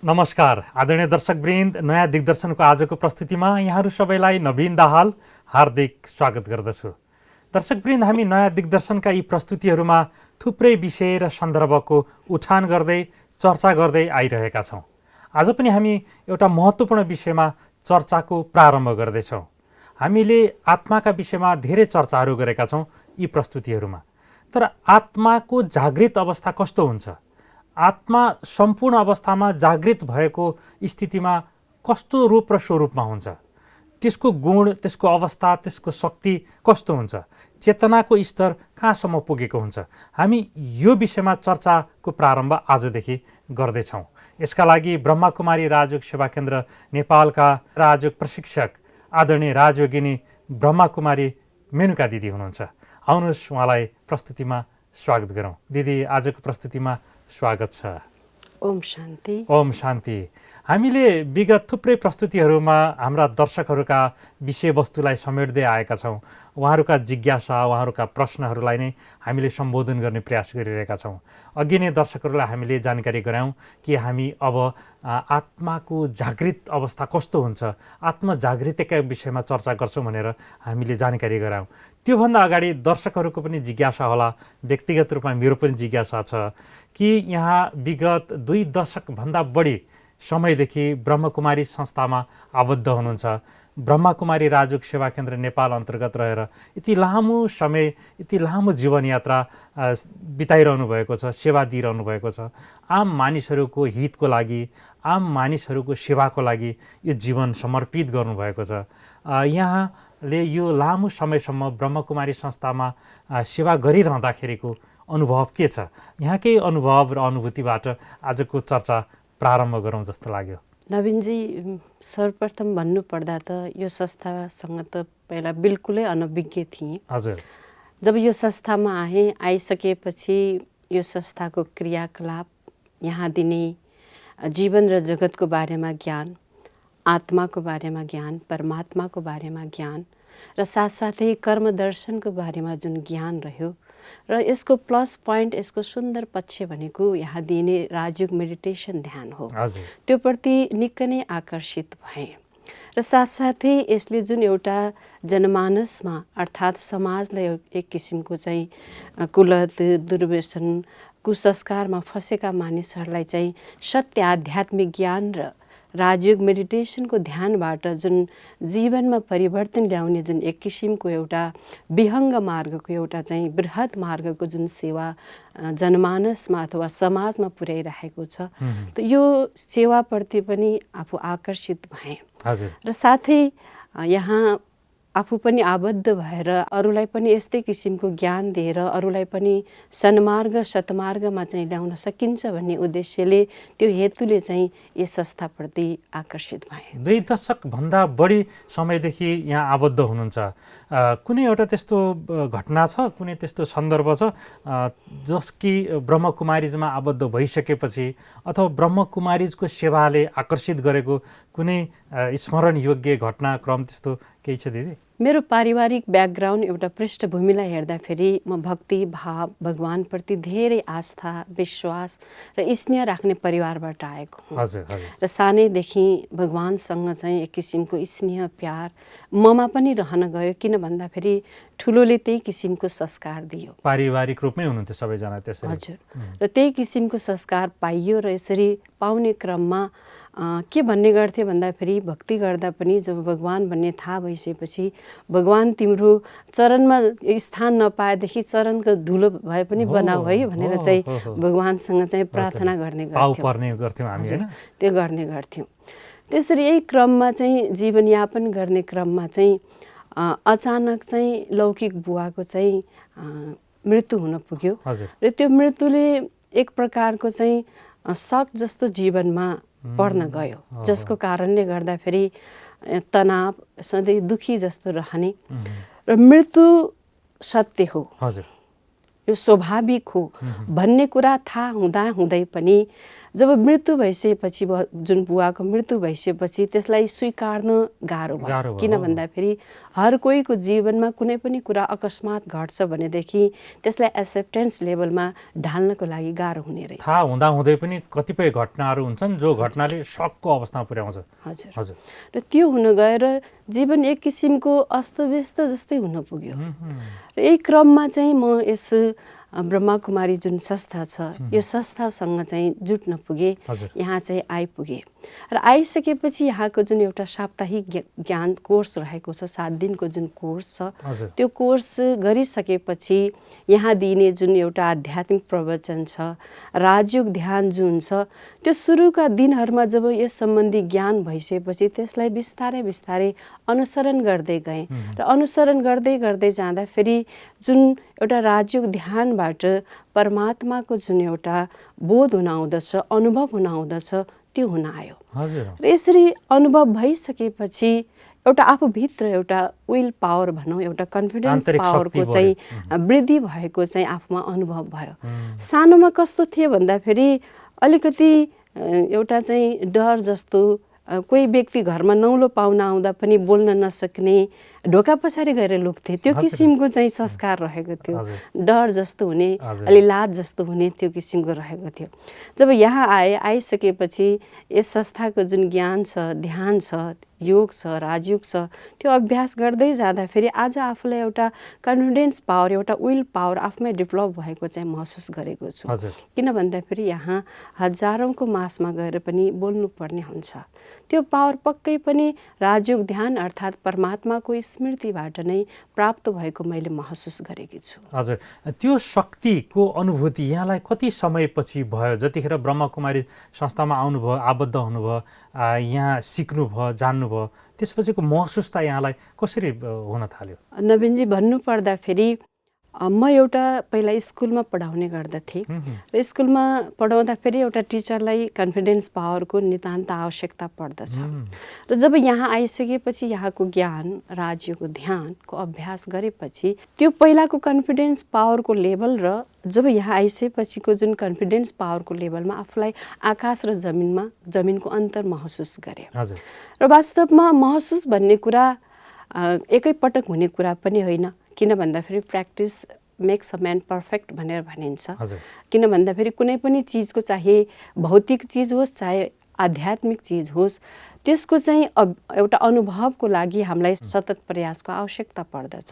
नमस्कार आदरणीय दर्शकवृन्द, नयाँ दिग्दर्शनको आजको प्रस्तुतिमा यहाँहरू सबैलाई नवीन दाहाल हार्दिक स्वागत गर्दछु। दर्शकवृन्द, हामी नयाँ दिग्दर्शनका यी प्रस्तुतिहरूमा थुप्रै विषय र सन्दर्भको उठान गर्दै चर्चा गर्दै आइरहेका छौँ। आज पनि हामी एउटा महत्त्वपूर्ण विषयमा चर्चाको प्रारम्भ गर्दैछौँ। हामीले आत्माका विषयमा धेरै चर्चाहरू गरेका छौँ यी प्रस्तुतिहरूमा। तर आत्माको जागृत अवस्था कस्तो हुन्छ, आत्मा सम्पूर्ण अवस्थामा जागृत भएको स्थितिमा कस्तो रूप र स्वरूपमा हुन्छ, त्यसको गुण, त्यसको अवस्था, त्यसको शक्ति कस्तो हुन्छ, चेतनाको स्तर कहाँसम्म पुगेको हुन्छ, हामी यो विषयमा चर्चाको प्रारम्भ आजदेखि गर्दैछौँ। यसका लागि ब्रह्माकुमारी राजयोग सेवा केन्द्र नेपालका राजयोग प्रशिक्षक आदरणीय राजयोगिनी ब्रह्माकुमारी मेनुका दिदी हुनुहुन्छ। आउनुहोस् उहाँलाई प्रस्तुतिमा स्वागत गरौँ। दिदी, आजको प्रस्तुतिमा स्वागत छ। ओम शान्ति। ओम शान्ति। हामीले विगत थुप्रै प्रस्तुतिहरूमा हाम्रा दर्शकहरूका विषयवस्तुलाई समेट्दै आएका छौँ। उहाँहरूका जिज्ञासा, उहाँहरूका प्रश्नहरूलाई नै हामीले सम्बोधन गर्ने प्रयास गरिरहेका छौँ। अघि नै दर्शकहरूलाई हामीले जानकारी गरायौँ कि हामी अब आत्माको जागृत अवस्था कस्तो हुन्छ, आत्मजागृतिका विषयमा चर्चा गर्छौँ भनेर हामीले जानकारी गरायौँ। त्योभन्दा अगाडि दर्शकहरूको पनि जिज्ञासा होला, व्यक्तिगत रूपमा मेरो पनि जिज्ञासा छ कि यहाँ विगत 2 दशकभन्दा बढी समयदेखि ब्रह्मकुमारी संस्थामा आबद्ध हुनुहुन्छ। ब्रह्माकुमारी राजयोग सेवा केन्द्र नेपाल अन्तर्गत रहेर यति लामो समय, यति लामो जीवनयात्रा बिताइरहनु भएको छ, सेवा दिइरहनु भएको छ। आम मानिसहरूको हितको लागि, आम मानिसहरूको सेवाको लागि यो जीवन समर्पित गर्नुभएको छ। यहाँले यो लामो समयसम्म ब्रह्मकुमारी संस्थामा सेवा गरिरहँदाखेरिको अनुभव के छ? यहाँकै अनुभव र अनुभूतिबाट आजको चर्चा प्रारम्भ गरौँ जस्तो लाग्यो। नवीनजी, सर्वप्रथम भन्नुपर्दा त यो संस्थासँग त पहिला बिल्कुलै अनभिज्ञ थिएँ। हजुर। जब यो संस्थामा आइसकेपछि यो संस्थाको क्रियाकलाप, यहाँ दिने जीवन र जगतको बारेमा ज्ञान, आत्माको बारेमा ज्ञान, परमात्माको बारेमा ज्ञान र साथसाथै कर्मदर्शनको बारेमा जुन ज्ञान रह्यो र यसको प्लस पोइन्ट, यसको सुन्दर पक्ष भनेको यहाँ दिने राजयोग मेडिटेसन ध्यान हो। त्यो प्रति निकै नै आकर्षित भएँ र साथसाथै यसले जुन एउटा जनमानसमा अर्थात् समाजलाई एक किसिमको चाहिँ कुलत, दुर्व्यसन, कुसंस्कारमा फँसेका मानिसहरूलाई चाहिँ सत्य आध्यात्मिक ज्ञान र राजयोग मेडिटेसनको ध्यानबाट जुन जीवनमा परिवर्तन ल्याउने जुन एक किसिमको एउटा विहङ्ग मार्गको, एउटा चाहिँ बृहत मार्गको जुन सेवा जनमानसमा अथवा समाजमा पुर्याइरहेको छ, त यो सेवाप्रति पनि आफू आकर्षित भएँ र साथै यहाँ आफू पनि आबद्ध भएर अरूलाई पनि यस्तै किसिमको ज्ञान दिएर अरूलाई पनि सन्मार्ग, सतमार्गमा चाहिँ ल्याउन सकिन्छ भन्ने उद्देश्यले, त्यो हेतुले चाहिँ यस संस्थाप्रति आकर्षित भएँ। 2 दशकभन्दा बढी समयदेखि यहाँ आबद्ध हुनुहुन्छ। कुनै एउटा त्यस्तो घटना छ, कुनै त्यस्तो सन्दर्भ छ जसकी ब्रह्मकुमारीजमा आबद्ध भइसकेपछि अथवा ब्रह्मकुमारीजको सेवाले आकर्षित गरेको कुनै स्मरण योग्य घटनाक्रम त्यस्तो केही छ दिदी? मेरो पारिवारिक ब्याकग्राउन्ड, एउटा पृष्ठभूमिलाई हेर्दाखेरि म भक्ति भाव, भगवानप्रति धेरै आस्था, विश्वास र स्नेह राख्ने परिवारबाट आएको हुँ। र सानैदेखि भगवानसँग चाहिँ एक किसिमको स्नेह, प्यार ममा पनि रहन गयो। किन भन्दाखेरि ठुलोले त्यही किसिमको संस्कार दियो। पारिवारिक रूपमै हुनुहुन्थ्यो सबैजना त्यसरी? हजुर। र त्यही किसिमको संस्कार पाइयो र यसरी पाउने क्रममा के भन्ने गर्थे भन्दाखेरि भक्ति गर्दा पनि जब भगवान भन्ने थाहा भइसकेपछि, भगवान तिम्रो चरणमा स्थान नपाएदेखि चरणको धुलो भए पनि बनाऊ है भनेर चाहिँ भगवानसँग चाहिँ प्रार्थना गर्ने गर्थ्यौँ हामी, हैन? त्यो गर्ने गर्थ्यौँ। त्यसरी यही क्रममा चाहिँ जीवनयापन गर्ने क्रममा चाहिँ अचानक चाहिँ लौकिक बुवाको चाहिँ मृत्यु हुन पुग्यो र त्यो मृत्युले एक प्रकारको चाहिँ शक जस्तो जीवनमा पर्न गयो, जसको कारणले गर्दाखेरि तनाव, सधैँ दुखी जस्तो रहने र मृत्यु सत्य हो, यो स्वाभाविक हो भन्ने कुरा थाहा हुँदा हुँदै पनि जब मृत्यु भइसकेपछि जुन बुवाको मृत्यु भइसकेपछि त्यसलाई स्वीकार्न गाह्रो भयो। किन भन्दाखेरि हर कोहीको जीवनमा कुनै पनि कुरा अकस्मात घट्छ भनेदेखि त्यसलाई एक्सेप्टेन्स लेभलमा ढाल्नको लागि गाह्रो हुने रहेछ। थाहा हुँदा हुँदै पनि कतिपय घटनाहरू हुन्छन् जो घटनाले सकको अवस्थामा पुर्याउँछ। हजुर हजुर। र त्यो हुन गएर जीवन एक किसिमको अस्तव्यस्त जस्तै हुन पुग्यो। र यही क्रममा चाहिँ म यस ब्रह्माकुमारी जुन संस्था छ यो संस्थासँग चाहिँ जुट्न पुगे, यहाँ चाहिँ आइपुगे। र आइसकेपछि यहाँको जुन एउटा साप्ताहिक ज्ञान कोर्स रहेको छ, 7 दिनको जुन कोर्स छ, त्यो कोर्स गरिसकेपछि यहाँ दिने जुन एउटा आध्यात्मिक प्रवचन छ, राजयोग ध्यान जुन छ, त्यो सुरुका दिनहरूमा जब यस सम्बन्धी ज्ञान भइसकेपछि त्यसलाई बिस्तारै बिस्तारै अनुसरण गर्दै गएँ। र अनुसरण गर्दै गर्दै जाँदाखेरि जुन एउटा राजयोग ध्यानबाट परमात्माको जुन एउटा बोध हुन आउँदछ, अनुभव हुन आउँदछ, त्यो हुन आयो। र यसरी अनुभव भइसकेपछि एउटा आफूभित्र एउटा विल पावर भनौँ, एउटा कन्फिडेन्स पावरको चाहिँ वृद्धि भएको चाहिँ आफूमा अनुभव भयो। सानोमा कस्तो थियो भन्दाखेरि अलिकति एउटा चाहिँ डर जस्तो, कोही व्यक्ति घरमा नौलो पाहुना आउँदा पनि बोल्न नसक्ने, ढोका पछाडि गएर लुक्थे, त्यो किसिमको चाहिँ संस्कार रहेको थियो। डर जस्तो हुने, अलि लाज जस्तो हुने, त्यो किसिमको रहेको थियो। जब यहाँ आइसकेपछि यस संस्थाको जुन ज्ञान छ, ध्यान छ, योग छ, राजयोग छ, त्यो अभ्यास गर्दै जाँदाखेरि आज आफूलाई एउटा कन्फिडेन्स पावर, एउटा विल पावर आफूमै डेभलप भएको चाहिँ महसुस गरेको छु। किन भन्दाखेरि यहाँ हजारौँको मासमा गएर पनि बोल्नुपर्ने हुन्छ। त्यो पावर पक्कै पनि राजयोग ध्यान अर्थात् परमात्माको स्मृतिबाट नै प्राप्त भएको मैले महसुस गरेकी छु। हजुर, त्यो शक्तिको अनुभूति यहाँलाई कति समयपछि भयो? जतिखेर ब्रह्मकुमारी संस्थामा आउनुभयो, आबद्ध हुनुभयो, यहाँ सिक्नुभयो, जान्नुभयो, त्यसपछिको महसुस त यहाँलाई कसरी हुन थाल्यो? नवीनजी, भन्नुपर्दाखेरि म एउटा पहिला स्कुलमा पढाउने गर्दथेँ। र स्कुलमा पढाउँदाखेरि एउटा टिचरलाई कन्फिडेन्स पावरको नितान्त आवश्यकता पर्दछ। र जब यहाँ आइसकेपछि यहाँको ज्ञान, राजयोग ध्यानको अभ्यास गरेपछि त्यो पहिलाको कन्फिडेन्स पावरको लेभल र जब यहाँ आइसकेपछिको जुन कन्फिडेन्स पावरको लेभलमा आफूलाई आकाश र जमिनको अन्तर महसुस गरेँ। र वास्तवमा महसुस भन्ने कुरा एकैपटक हुने कुरा पनि होइन। किन भन्दाखेरि practice makes a man perfect भनेर भनिन्छ। किन भन्दाखेरि कुनै पनि चिजको, चाहे भौतिक चिज होस् चाहे आध्यात्मिक चिज होस्, त्यसको चाहिँ एउटा अनुभवको लागि हामीलाई सतत प्रयासको आवश्यकता पर्दछ।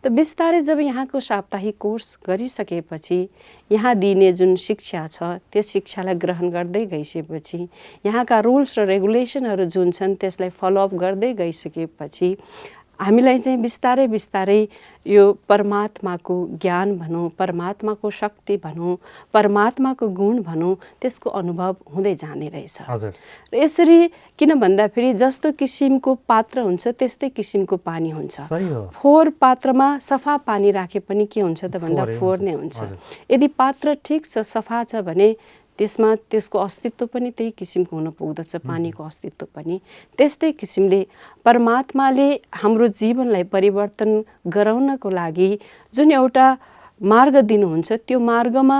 त बिस्तारै जब यहाँको साप्ताहिक कोर्स गरिसकेपछि यहाँ दिने जुन शिक्षा छ त्यो शिक्षालाई ग्रहण गर्दै गइसकेपछि यहाँका रुल्स र रेगुलेसनहरू जुन छन् त्यसलाई फलोअप गर्दै गइसकेपछि हामीलाई चाहिँ बिस्तारै बिस्तारै यो परमात्माको ज्ञान भनौँ, परमात्माको शक्ति भनौँ, परमात्माको गुण भनौँ, त्यसको अनुभव हुँदै जाने रहेछ। र यसरी किन भन्दाखेरि जस्तो किसिमको पात्र हुन्छ त्यस्तै किसिमको पानी हुन्छ। फोहोर पात्रमा सफा पानी राखे पनि के हुन्छ त भन्दा फोहोर नै हुन्छ। यदि पात्र ठिक छ, सफा छ भने त्यसमा त्यसको अस्तित्व पनि त्यही किसिमको हुन पुग्दछ, पानीको अस्तित्व पनि। त्यस्तै किसिमले परमात्माले हाम्रो जीवनलाई परिवर्तन गराउनको लागि जुन एउटा मार्ग दिनुहुन्छ त्यो मार्गमा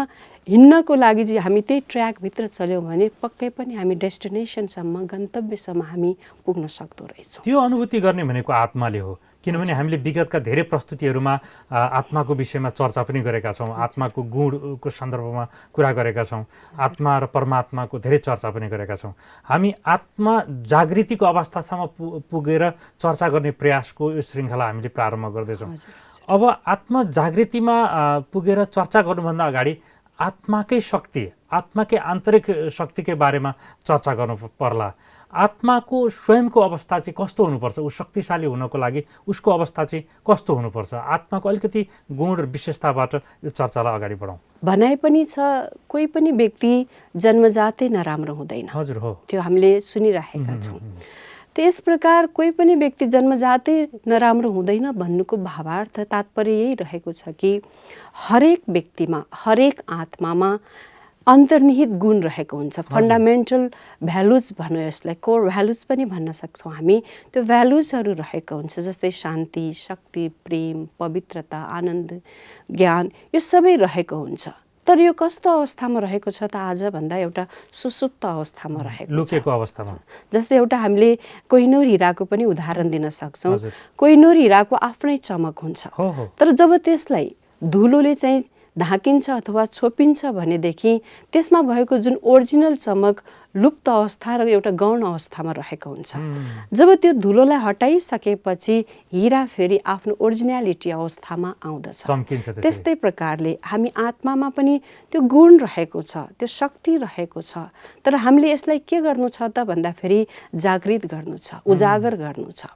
हिँड्नको लागि चाहिँ हामी त्यही ट्र्याकभित्र चल्यौँ भने पक्कै पनि हामी डेस्टिनेसनसम्म, गन्तव्यसम्म हामी पुग्न सक्दो रहेछौँ। त्यो अनुभूति गर्ने भनेको आत्माले हो। किनभने हामीले विगतका धेरै प्रस्तुतिहरूमा आत्माको विषयमा चर्चा पनि गरेका छौँ, आत्माको गुणको सन्दर्भमा कुरा गरेका छौँ, आत्मा र परमात्माको धेरै चर्चा पनि गरेका छौँ। हामी आत्मा जागृतिको अवस्थासम्म पुगेर चर्चा गर्ने प्रयासको यो श्रृङ्खला हामीले प्रारम्भ गर्दैछौँ। अब आत्मा जागृतिमा पुगेर चर्चा गर्नुभन्दा अगाडि आत्माकै शक्ति, आत्माकै आन्तरिक शक्तिकै बारेमा चर्चा गर्नु पर्ला। आत्माको स्वयंको अवस्था चाहिँ कस्तो हुनुपर्छ? ऊ शक्तिशाली हुनको लागि उसको अवस्था चाहिँ कस्तो हुनुपर्छ? आत्माको अलिकति गुण र विशेषताबाट यो चर्चालाई अगाडि बढाउँ। भनाइ पनि छ, कोही पनि व्यक्ति जन्मजातै नराम्रो हुँदैन। हजुर हो, त्यो हामीले सुनिराखेका छौँ। त्यस प्रकार कोही पनि व्यक्ति जन्मजातै नराम्रो हुँदैन भन्नुको भावार्थ तात्पर्य यही रहेको छ कि हरेक व्यक्तिमा, हरेक आत्मामा अन्तर्निहित गुण रहेको हुन्छ। फन्डामेन्टल भ्यालुज भनौँ यसलाई, कोर भ्यालुज पनि भन्न सक्छौँ हामी। त्यो भ्यालुजहरू रहेको हुन्छ, जस्तै शान्ति, शक्ति, प्रेम, पवित्रता, आनन्द, ज्ञान, यो सबै रहेको हुन्छ। तर यो कस्तो अवस्थामा रहेको छ त आजभन्दा एउटा सुसुप्त अवस्थामा रहेको छ। लुकेको अवस्थामा। जस्तै एउटा हामीले कोहिनूर हिराको पनि उदाहरण दिन सक्छौँ। हजुर। कोहिनूर हिराको आफ्नै चमक हुन्छ, हो हो। तर जब त्यसलाई धुलोले चाहिँ ढाकिन्छ अथवा छोपिन्छ भनेदेखि त्यसमा भएको जुन ओरिजिनल चमक लुप्त अवस्था र एउटा गौण अवस्थामा रहेको हुन्छ। जब त्यो धुलोलाई हटाइसकेपछि हिरा फेरि आफ्नो ओरिजिनालिटी अवस्थामा आउँदछ। चम्किन्छ त्यसरी। त्यस्तै प्रकारले हामी आत्मामा पनि त्यो गुण रहेको छ, त्यो शक्ति रहेको छ, तर हामीले यसलाई के गर्नु छ त भन्दाखेरि जागृत गर्नु छ, उजागर गर्नु छ।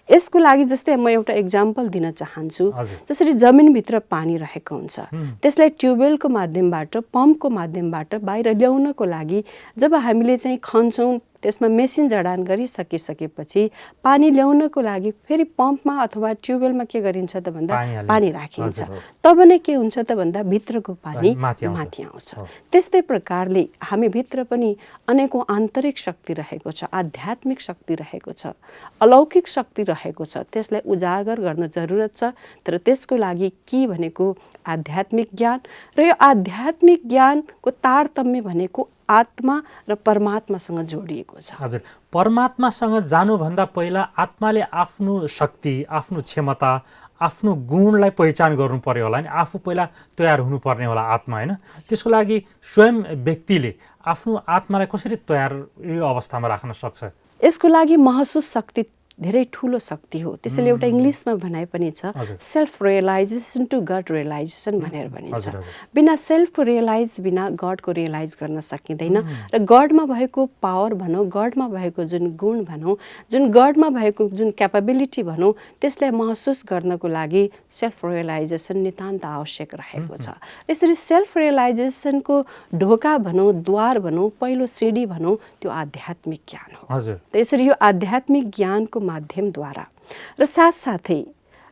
यसको लागि जस्तै म एउटा इक्जाम्पल दिन चाहन्छु। जसरी जमिनभित्र पानी रहेको हुन्छ, त्यसलाई ट्युबवेलको माध्यमबाट, पम्पको माध्यमबाट बाहिर ल्याउनको लागि जब हामीले चाहिँ खन्छौँ, त्यसमा मेसिन जडान गरिसकिसकेपछि पानी ल्याउनको लागि फेरि पम्पमा अथवा ट्युबवेलमा के गरिन्छ त भन्दा पानी राखिन्छ। तब नै के हुन्छ त भन्दा भित्रको पानी माथि आउँछ। त्यस्तै प्रकारले हामी भित्र पनि अनेकौँ आन्तरिक शक्ति रहेको छ, आध्यात्मिक शक्ति रहेको छ, अलौकिक शक्ति रहेको छ। त्यसलाई उजागर गर्न जरुरत छ। तर त्यसको लागि के भनेको आध्यात्मिक ज्ञान, र यो आध्यात्मिक ज्ञानको तारतम्य भनेको आत्मा र परमात्मासँग जोडिएको छ। हजुर, परमात्मासँग जानुभन्दा पहिला आत्माले आफ्नो शक्ति, आफ्नो क्षमता, आफ्नो गुणलाई पहिचान गर्नु पर्यो होला नि। आफू पहिला तयार हुनुपर्ने होला आत्मा, होइन? त्यसको लागि स्वयं व्यक्तिले आफ्नो आत्मालाई कसरी तयार यो अवस्थामा राख्न सक्छ? यसको लागि महसुस शक्ति धेरै ठुलो शक्ति हो। त्यसैले एउटा इङ्ग्लिसमा भनाइ पनि छ, self realization to God realization भनेर भनिन्छ। बिना सेल्फ रियलाइज बिना गडको रियलाइज गर्न सकिँदैन। र गडमा भएको पावर भनौँ, गडमा भएको जुन गुण भनौँ, जुन गडमा भएको जुन क्यापेबिलिटी भनौँ, त्यसलाई महसुस गर्नको लागि सेल्फ रियलाइजेसन नितान्त आवश्यक रहेको छ। यसरी सेल्फ रियलाइजेसनको ढोका भनौँ, द्वार भनौँ, पहिलो सिडी भनौँ, त्यो आध्यात्मिक ज्ञान हो। त्यसरी यो आध्यात्मिक ज्ञानको माध्यमद्वारा र साथसाथै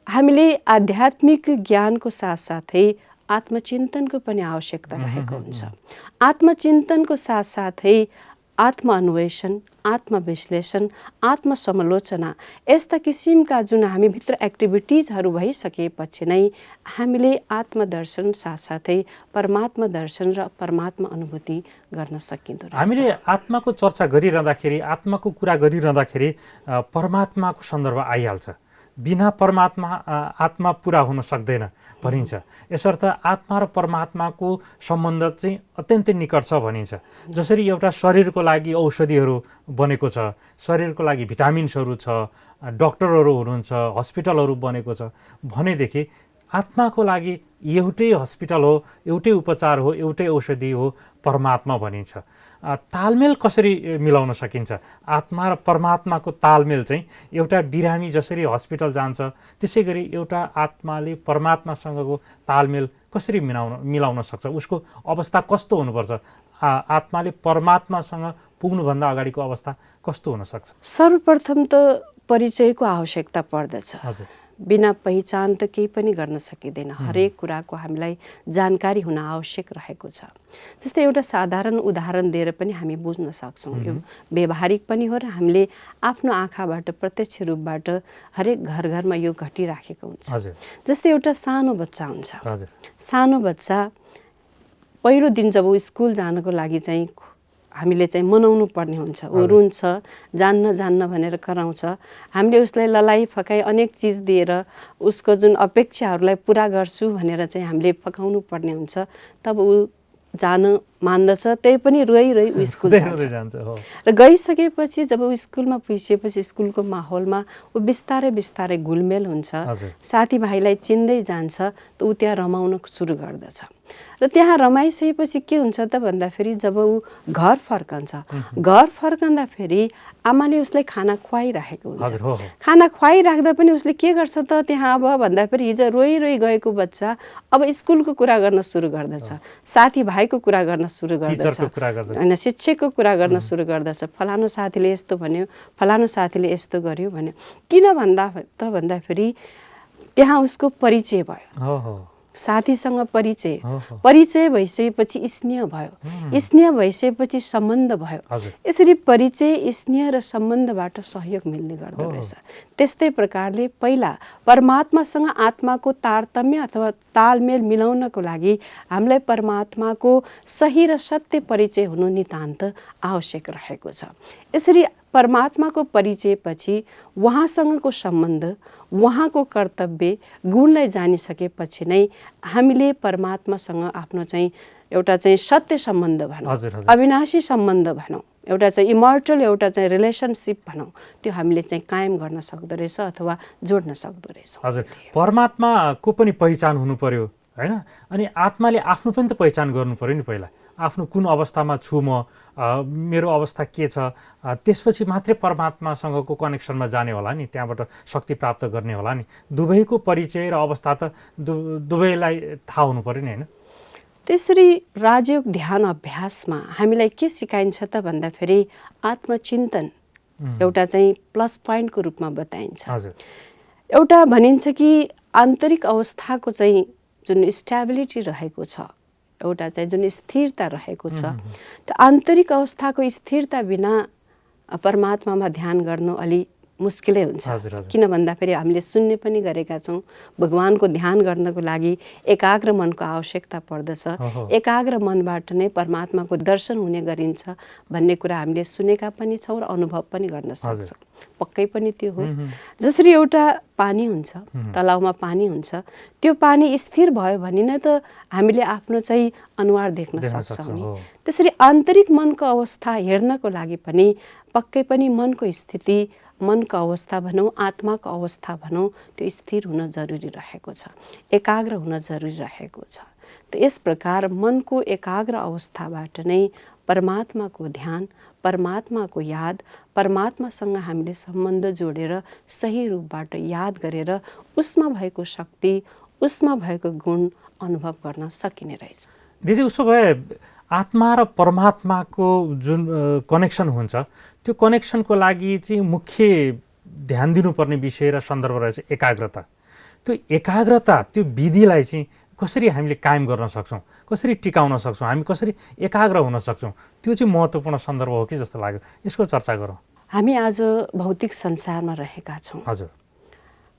हामीले आध्यात्मिक ज्ञानको साथसाथै आत्मचिन्तनको पनि आवश्यकता रहेको हुन्छ। आत्मचिन्तनको साथसाथै आत्मअन्वेषण, आत्मविश्लेषण, आत्मसमालोचना, यस्ता किसिमका जुन हामीभित्र एक्टिभिटिजहरू भइसकेपछि नै हामीले आत्मदर्शन साथसाथै परमात्मा दर्शन र परमात्मा अनुभूति गर्न सकिँदो रहेछ। हामीले आत्माको चर्चा गरिरहँदाखेरि, आत्माको कुरा गरिरहँदाखेरि परमात्माको सन्दर्भ आइहाल्छ। बिना परमात्मा आत्मा पुरा हुन सक्दैन भनिन्छ। यसर्थ आत्मा र परमात्माको सम्बन्ध चाहिँ अत्यन्तै निकट छ भनिन्छ। जसरी एउटा शरीरको लागि औषधिहरू बनेको छ, शरीरको लागि भिटामिन्सहरू छ, डक्टरहरू हुनुहुन्छ, हस्पिटलहरू बनेको छ भनेदेखि आत्माको लागि एउटै हस्पिटल हो, एउटै उपचार हो, एउटै औषधि हो, परमात्मा भनिन्छ। तालमेल कसरी मिलाउन सकिन्छ? आत्मा र परमात्माको तालमेल चाहिँ एउटा बिरामी जसरी हस्पिटल जान्छ त्यसै गरी एउटा आत्माले परमात्मासँगको तालमेल कसरी मिलाउन सक्छ? उसको अवस्था कस्तो हुनुपर्छ? आत्माले परमात्मासँग पुग्नुभन्दा अगाडिको अवस्था कस्तो हुनसक्छ? सर्वप्रथम त परिचयको आवश्यकता पर्दछ। बिना पहिचान त केही पनि गर्न सकिँदैन। हरेक कुराको हामीलाई जानकारी हुन आवश्यक रहेको छ। जस्तै एउटा साधारण उदाहरण दिएर पनि हामी बुझ्न सक्छौँ। यो व्यवहारिक पनि हो र हामीले आफ्नो आँखाबाट प्रत्यक्ष रूपबाट हरेक घर घरमा यो घटिराखेको हुन्छ। जस्तै एउटा सानो बच्चा हुन्छ। सानो बच्चा पहिलो दिन जब स्कुल जानको लागि चाहिँ हामीले चाहिँ मनाउनु पर्ने हुन्छ, ऊ रुन्छ, जान्न भनेर कराउँछ। हामीले उसलाई ललाई फकाइ अनेक चिज दिएर उसको जुन अपेक्षाहरूलाई पुरा गर्छु भनेर चाहिँ हामीले फकाउनु पर्ने हुन्छ। तब ऊ जान मान्दछ, त्यही पनि रोइ ऊ स्कुल जान्छ। र गइसकेपछि जब ऊ स्कुलमा पुगिसकेपछि स्कुलको माहौलमा ऊ बिस्तारै घुलमेल हुन्छ, साथीभाइलाई चिन्दै जान्छ, त ऊ त्यहाँ रमाउन सुरु गर्दछ। र त्यहाँ रमाइसकेपछि के हुन्छ त भन्दाखेरि जब ऊ घर फर्कँदाखेरि आमाले उसलाई खाना खुवाइराखेको हुन्छ। खाना खुवाइराख्दा पनि उसले के गर्छ त त्यहाँ अब भन्दाखेरि हिजो रोइ गएको बच्चा अब स्कुलको कुरा गर्न सुरु गर्दछ, साथीभाइको कुरा गर्न सुरु गर्दछ, होइन शिक्षकको कुरा गर्न सुरु गर्दछ। फलानु साथीले यस्तो भन्यो, फलानु साथीले यस्तो गर्यो भन्यो। किन भन्दाखेरि त्यहाँ उसको परिचय भयो। साथीसँग परिचय, ओहो। परिचय भइसकेपछि स्नेह भयो, स्नेह भइसकेपछि सम्बन्ध भयो। हजुर। यसरी परिचय, स्नेह र सम्बन्धबाट सहयोग मिल्ने गर्दो रहेछ। त्यस्तै प्रकारले पहिला परमात्मासँग आत्माको तारतम्य अथवा तालमेल मिलाउनको लागि हामीलाई परमात्माको सही र सत्य परिचय हुनु नितान्त आवश्यक रहेको छ। यसरी परमात्माको परिचयपछि उहाँसँगको सम्बन्ध, उहाँको कर्तव्य गुणलाई जानिसकेपछि नै हामीले परमात्मासँग आफ्नो चाहिँ एउटा चाहिँ सत्य सम्बन्ध भनौँ, अविनाशी सम्बन्ध भनौँ, एउटा चाहिँ इमर्टल एउटा चाहिँ रिलेसनसिप भनौँ, त्यो हामीले चाहिँ कायम गर्न सक्दो रहेछ अथवा जोड्न सक्दो रहेछ। हजुर, परमात्माको पनि पहिचान हुनु पर्यो हैन? अनि आत्माले आफ्नो पनि त पहिचान गर्नु पर्यो नि पहिला। आफ्नो कुन अवस्थामा छु म, मेरो अवस्था के छ, त्यसपछि मात्रै परमात्मासँगको कनेक्सनमा जाने होला नि, त्यहाँबाट शक्ति प्राप्त गर्ने होला नि। दुवैको परिचय र अवस्था त दुवैलाई थाहा हुनु पर्यो नि हैन? त्यसरी राजयोग ध्यान अभ्यासमा हामीलाई के सिकाइन्छ त भन्दाखेरि आत्मचिन्तन एउटा चाहिँ प्लस पोइन्टको रूपमा बताइन्छ। हजुर। एउटा भनिन्छ कि आन्तरिक अवस्थाको चाहिँ जुन स्टेबिलिटी रहेको छ, एउटा चाहिँ जुन स्थिरता रहेको छ, त्यो आन्तरिक अवस्थाको स्थिरता बिना परमात्मामा ध्यान गर्नु अलि मुस्किलै हुन्छ। किन भन्दाखेरि हामीले सुन्ने पनि गरेका छौँ, भगवानको ध्यान गर्नको लागि एकाग्र मनको आवश्यकता पर्दछ, एकाग्र मनबाट नै परमात्माको दर्शन हुने गरिन्छ भन्ने कुरा हामीले सुनेका पनि छौँ र अनुभव पनि गर्न सक्छौँ। पक्कै पनि त्यो हो। जसरी एउटा पानी हुन्छ, तलाउमा पानी हुन्छ, त्यो पानी स्थिर भयो भने नै त हामीले आफ्नो चाहिँ अनुहार देख्न सक्छौँ नि। त्यसरी आन्तरिक मनको अवस्था हेर्नको लागि पनि पक्कै पनि मनको स्थिति, मनको अवस्था भनौँ, आत्माको अवस्था भनौँ, त्यो स्थिर हुन जरुरी रहेको छ, एकाग्र हुन जरुरी रहेको छ। त यस प्रकार मनको एकाग्र अवस्थाबाट नै परमात्माको ध्यान, परमात्माको याद, परमात्मासँग हामीले सम्बन्ध जोडेर सही रूपबाट याद गरेर उसमा भएको शक्ति, उसमा भएको गुण अनुभव गर्न सकिने रहेछ। दिदी, उसो भए आत्मा र परमात्माको जुन कनेक्सन हुन्छ, त्यो कनेक्सनको लागि चाहिँ मुख्य ध्यान दिनुपर्ने विषय र सन्दर्भ रहेछ एकाग्रता। त्यो एकाग्रता, त्यो विधिलाई चाहिँ कसरी हामीले कायम गर्न सक्छौँ, कसरी टिकाउन सक्छौँ, हामी कसरी एकाग्र हुन सक्छौँ, त्यो चाहिँ महत्त्वपूर्ण सन्दर्भ हो कि जस्तो लाग्यो। यसको चर्चा गरौँ। हामी आज भौतिक संसारमा रहेका छौँ। हजुर।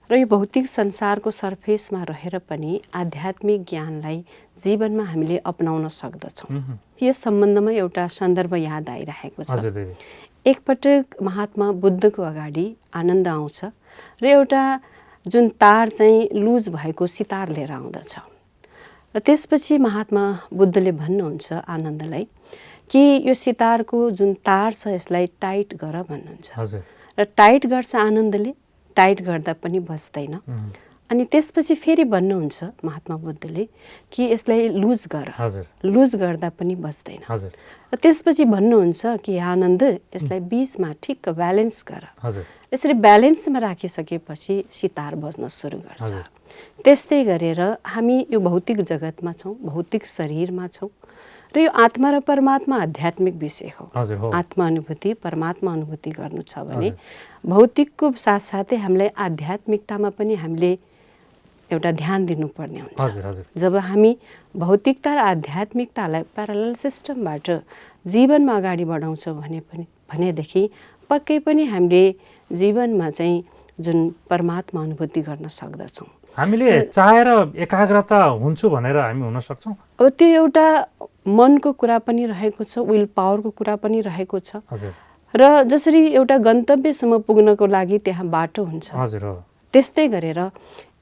र यो भौतिक संसारको सर्फेसमा रहेर पनि आध्यात्मिक ज्ञानलाई जीवनमा हामीले अपनाउन सक्दछौँ। यस सम्बन्धमा एउटा सन्दर्भ याद आइरहेको छ। एकपटक महात्मा बुद्धको अगाडि आनन्द आउँछ र एउटा जुन तार चाहिँ लुज भएको सितार लिएर आउँदछ र त्यसपछि महात्मा बुद्धले भन्नुहुन्छ आनन्दलाई कि यो सितारको जुन तार छ यसलाई टाइट गर भन्नुहुन्छ। र टाइट गर्छ आनन्दले, टाइट गर्दा पनि बस्दैन। अनि त्यसपछि फेरि भन्नुहुन्छ महात्मा बुद्धले कि यसलाई लुज गर, लुज गर्दा पनि बस्दैन। र त्यसपछि भन्नुहुन्छ कि आनन्द यसलाई बीचमा ठिक्क ब्यालेन्स गर। यसरी ब्यालेन्समा राखिसकेपछि सितार बज्न सुरु गर्छ। त्यस्तै गरेर हामी यो भौतिक जगतमा छौँ, भौतिक शरीरमा छौँ र यो आत्मा र परमात्मा आध्यात्मिक विषय हो। आत्मा अनुभूति, परमात्मा अनुभूति गर्नु छ भने भौतिकको साथसाथै हामीलाई आध्यात्मिकतामा पनि हामीले एउटा ध्यान दिनुपर्ने हुन्छ। जब हामी भौतिकता र आध्यात्मिकतालाई प्यारलल सिस्टमबाट जीवनमा अगाडि बढाउँछौँ भनेदेखि पक्कै पनि हामीले जीवनमा चाहिँ जुन परमात्मा अनुभूति गर्न सक्दछौँ। हामीले चाहेर एकाग्रता हुन्छु भनेर हामी हुन सक्छौँ। अब त्यो एउटा मनको कुरा पनि रहेको छ, विल पावरको कुरा पनि रहेको छ। र जसरी एउटा गन्तव्यसम्म पुग्नको लागि त्यहाँ बाटो हुन्छ, त्यस्तै गरेर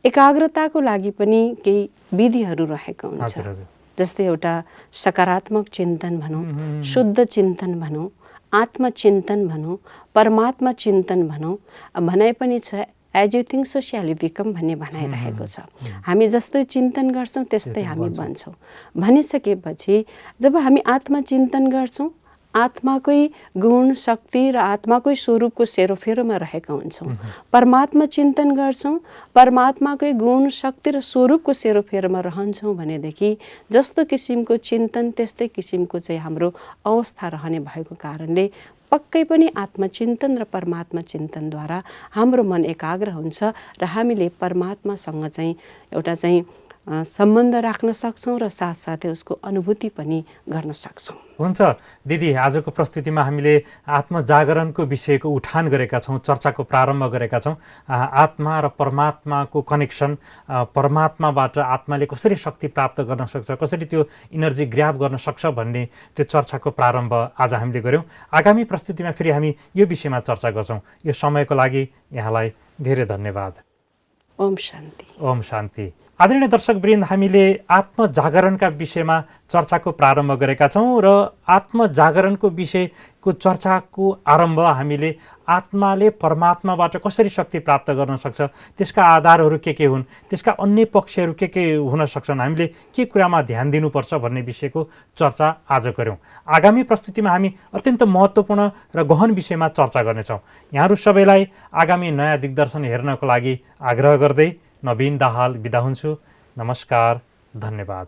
एकाग्रताको लागि पनि केही विधिहरू रहेको हुन्छ। जस्तै एउटा सकारात्मक चिन्तन भनौँ, शुद्ध चिन्तन भनौँ, आत्मचिन्तन भनौँ, परमात्मा चिन्तन भनौँ, भनाइ पनि छ एज यु थिङ्क सो स्याल यु बिकम भन्ने भनाइरहेको छ। हामी जस्तो चिन्तन गर्छौँ त्यस्तै हामी बन्छौँ भनिसकेपछि जब हामी आत्मचिन्तन गर्छौँ, आत्माकै गुण शक्ति र आत्माकै स्वरूपको सेरोफेरोमा रहेका हुन्छौँ। परमात्मा चिन्तन गर्छौँ, परमात्माकै गुण शक्ति र स्वरूपको सेरोफेरोमा रहन्छौँ भनेदेखि जस्तो किसिमको चिन्तन त्यस्तै किसिमको चाहिँ हाम्रो अवस्था रहने भएको कारणले पक्कै पनि आत्मचिन्तन र परमात्मा चिन्तनद्वारा हाम्रो मन एकाग्र हुन्छ र हामीले परमात्मासँग चाहिँ एउटा चाहिँ सम्बन्ध राख्न सक्छौँ र साथसाथै उसको अनुभूति पनि गर्न सक्छौँ। हुन्छ दिदी, आजको प्रस्तुतिमा हामीले आत्मजागरणको विषयको उठान गरेका छौँ, चर्चाको प्रारम्भ गरेका छौँ। आत्मा र परमात्माको कनेक्सन, परमात्माबाट आत्माले कसरी शक्ति प्राप्त गर्न सक्छ, कसरी त्यो इनर्जी ग्र्याब गर्न सक्छ भन्ने त्यो चर्चाको प्रारम्भ आज हामीले गऱ्यौँ। आगामी प्रस्तुतिमा फेरि हामी यो विषयमा चर्चा गर्छौँ। यो समयको लागि यहाँलाई धेरै धन्यवाद। ओम शान्ति। ओम शान्ति। आदरणीय दर्शकवृन्द, हामीले आत्मजागरणका विषयमा चर्चाको प्रारम्भ गरेका छौँ र आत्मजागरणको विषयको चर्चाको आरम्भ हामीले आत्माले परमात्माबाट कसरी शक्ति प्राप्त गर्न सक्छ, त्यसका आधारहरू के हुन्, त्यसका अन्य पक्षहरू के हुन सक्छन्, हामीले के कुरामा ध्यान दिनुपर्छ भन्ने विषयको चर्चा आज गऱ्यौँ। आगामी प्रस्तुतिमा हामी अत्यन्त महत्त्वपूर्ण र गहन विषयमा चर्चा गर्नेछौँ। यहाँहरू सबैलाई आगामी नयाँ दिग्दर्शन हेर्नको लागि आग्रह गर्दै नवीन दाहाल बिदा हुन्छु। नमस्कार, धन्यवाद।